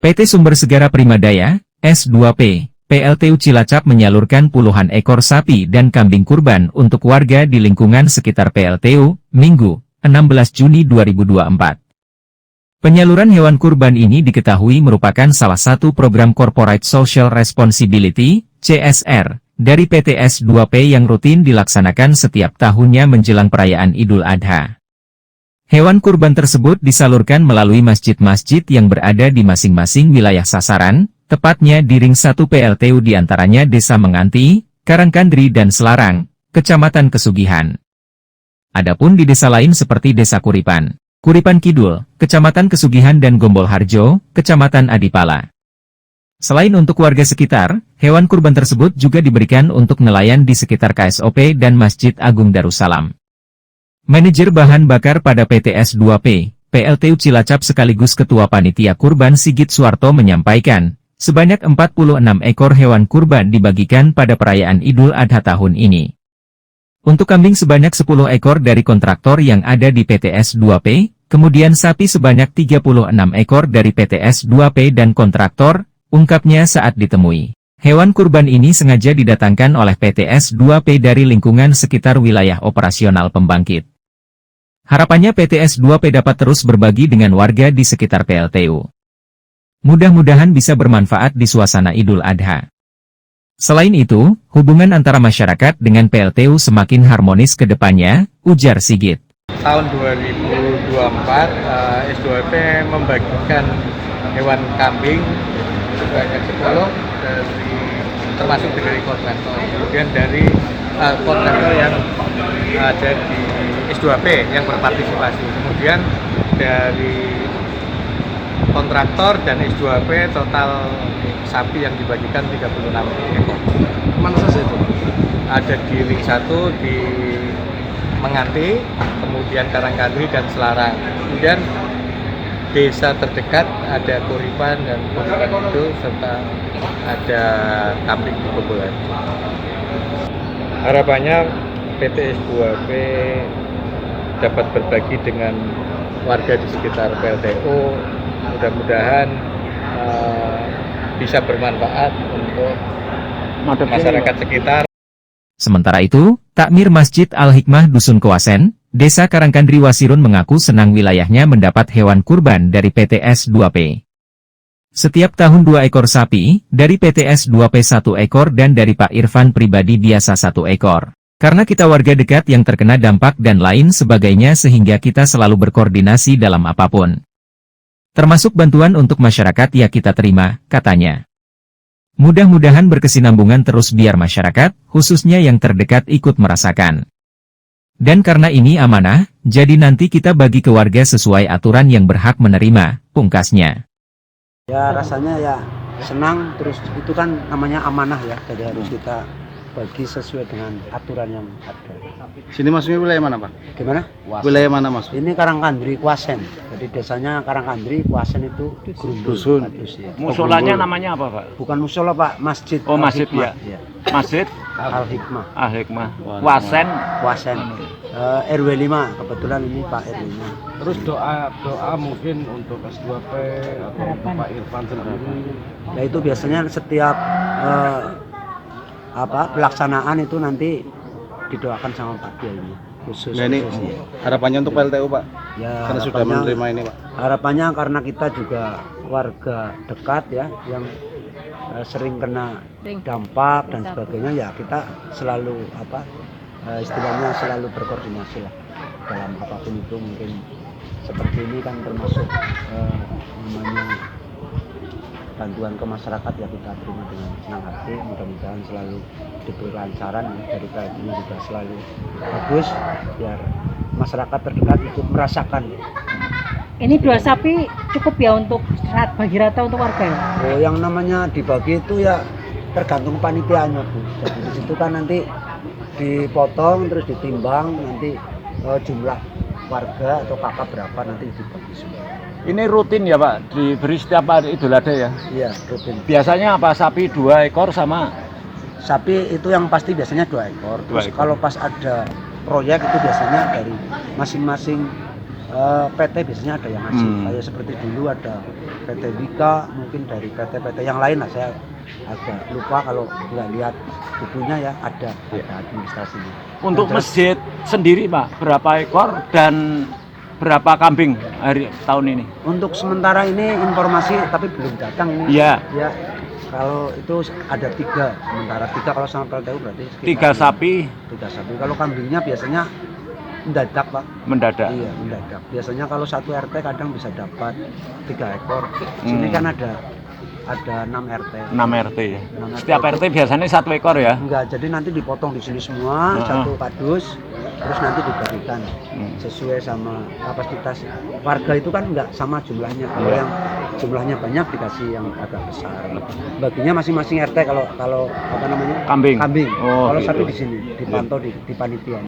PT Sumber Segara Primadaya, S2P, PLTU Cilacap menyalurkan puluhan ekor sapi dan kambing kurban untuk warga di lingkungan sekitar PLTU, Minggu, 16 Juni 2024. Penyaluran hewan kurban ini diketahui merupakan salah satu program Corporate Social Responsibility, CSR, dari PT S2P yang rutin dilaksanakan setiap tahunnya menjelang perayaan Idul Adha. Hewan kurban tersebut disalurkan melalui masjid-masjid yang berada di masing-masing wilayah sasaran, tepatnya di Ring 1 PLTU diantaranya Desa Menganti, Karangkandri dan Selarang, Kecamatan Kesugihan. Adapun di desa lain seperti Desa Kuripan, Kuripan Kidul, Kecamatan Kesugihan dan Gombol Harjo, Kecamatan Adipala. Selain untuk warga sekitar, hewan kurban tersebut juga diberikan untuk nelayan di sekitar KSOP dan Masjid Agung Darussalam. Manajer Bahan Bakar pada PT S2P, PLTU Cilacap sekaligus Ketua Panitia Kurban Sigit Suwarto menyampaikan, sebanyak 46 ekor hewan kurban dibagikan pada perayaan Idul Adha tahun ini. Untuk kambing sebanyak 10 ekor dari kontraktor yang ada di PT S2P, kemudian sapi sebanyak 36 ekor dari PT S2P dan kontraktor, ungkapnya saat ditemui. Hewan kurban ini sengaja didatangkan oleh PT S2P dari lingkungan sekitar wilayah operasional pembangkit. Harapannya PT S2P dapat terus berbagi dengan warga di sekitar PLTU. Mudah-mudahan bisa bermanfaat di suasana Idul Adha. Selain itu, hubungan antara masyarakat dengan PLTU semakin harmonis ke depannya, ujar Sigit. Tahun 2024, S2P membagikan hewan kambing sebanyak 10 termasuk dari kontraktor. Kemudian dari kontraktor yang ada di S2P yang berpartisipasi. Kemudian dari kontraktor dan S2P total sapi yang dibagikan 36 ekor. Mana saja itu? Ada di Ring 1 di Menganti, kemudian Karangkandri dan Selarang. Kemudian desa terdekat ada Kuripan dan Kuripan itu serta ada kambing di Gombol. Harapannya PT S2P dapat berbagi dengan warga di sekitar PLTU, mudah-mudahan bisa bermanfaat untuk masyarakat sekitar. Sementara itu, Takmir Masjid Al-Hikmah Dusun Kewasen, Desa Karangkandri Wasirun mengaku senang wilayahnya mendapat hewan kurban dari PT S2P. Setiap tahun 2 ekor sapi, dari PT S2P 1 ekor dan dari Pak Irfan pribadi biasa 1 ekor. Karena kita warga dekat yang terkena dampak dan lain sebagainya sehingga kita selalu berkoordinasi dalam apapun. Termasuk bantuan untuk masyarakat ya kita terima, katanya. Mudah-mudahan berkesinambungan terus biar masyarakat, khususnya yang terdekat ikut merasakan. Dan karena ini amanah, jadi nanti kita bagi ke warga sesuai aturan yang berhak menerima, pungkasnya. Ya rasanya ya senang, terus itu kan namanya amanah ya, jadi harus kita bagi sesuai dengan aturan yang ada. Sini masuknya wilayah mana, Pak? Gimana? Wilayah mana masuk? Ini Karangkandri Kwasen. Jadi desanya Karangkandri, Kwasen itu Dusun. Ya. Musolanya namanya apa, Pak? Bukan musola, Pak, masjid. Oh, masjid Al-Hikmah. ya. Masjid Al-Hikmah. Al-Hikmah. Wasen. Kwasen. RW 5, kebetulan ini Pak RW 5. Terus doa mungkin untuk S2P atau untuk Pak Irfan sendiri. Nah itu biasanya setiap pelaksanaan itu nanti didoakan sama Pak Kiai khusus. Nah ini harapannya untuk PLTU, Pak, ya, karena sudah menerima ini, Pak. Harapannya karena kita juga warga dekat ya yang sering kena dampak dan sebagainya, ya kita selalu istilahnya selalu berkoordinasi lah dalam apapun itu. Mungkin seperti ini kan termasuk namanya bantuan ke masyarakat, ya kita terima dengan senang hati. Mudah-mudahan selalu diberi kelancaran ya, dari ini juga selalu bagus biar masyarakat terdekat ikut merasakan. Ini 2 sapi cukup ya untuk bagi rata untuk warga ya? Oh, yang namanya dibagi itu ya tergantung panitianya, Bu. Jadi di situ kan nanti dipotong terus ditimbang, nanti jumlah warga atau kakak berapa nanti dibagi semua. Ini rutin ya, Pak, diberi setiap hari Idul Adha ya? Iya, rutin. Biasanya apa, sapi 2 ekor sama? Sapi itu yang pasti biasanya 2 ekor. Terus 2 ekor. kalau pas ada proyek itu biasanya dari masing-masing PT biasanya ada yang ngasih, kayak seperti dulu ada PT Wika, mungkin dari PT-PT yang lain lah, saya agak lupa kalau nggak lihat bukunya ya, ada administrasinya. Untuk Nah, terus masjid sendiri Pak, berapa ekor dan berapa kambing hari tahun ini? untuk sementara ini informasi tapi belum datang ini. Iya. Ya, kalau itu ada 3, sementara 3 kalau sama PLTU berarti sekitar 3 sapi 3 sapi. Kalau kambingnya biasanya mendadak Pak. mendadak. Iya, mendadak. Biasanya kalau satu RT kadang bisa dapat 3 ekor. Sini kan ada 6 RT. 6 RT ya. 6 Setiap RT biasanya 1 ekor ya. Enggak, jadi nanti dipotong di sini semua, satu kardus, terus nanti dibagikan sesuai sama kapasitas warga. Itu kan enggak sama jumlahnya. Kalau yang jumlahnya banyak dikasih yang agak besar. Baginya masing-masing RT kalau apa namanya? Kambing. Kambing. Oh, Kalau gitu. sapi di sini dipantau di panitia.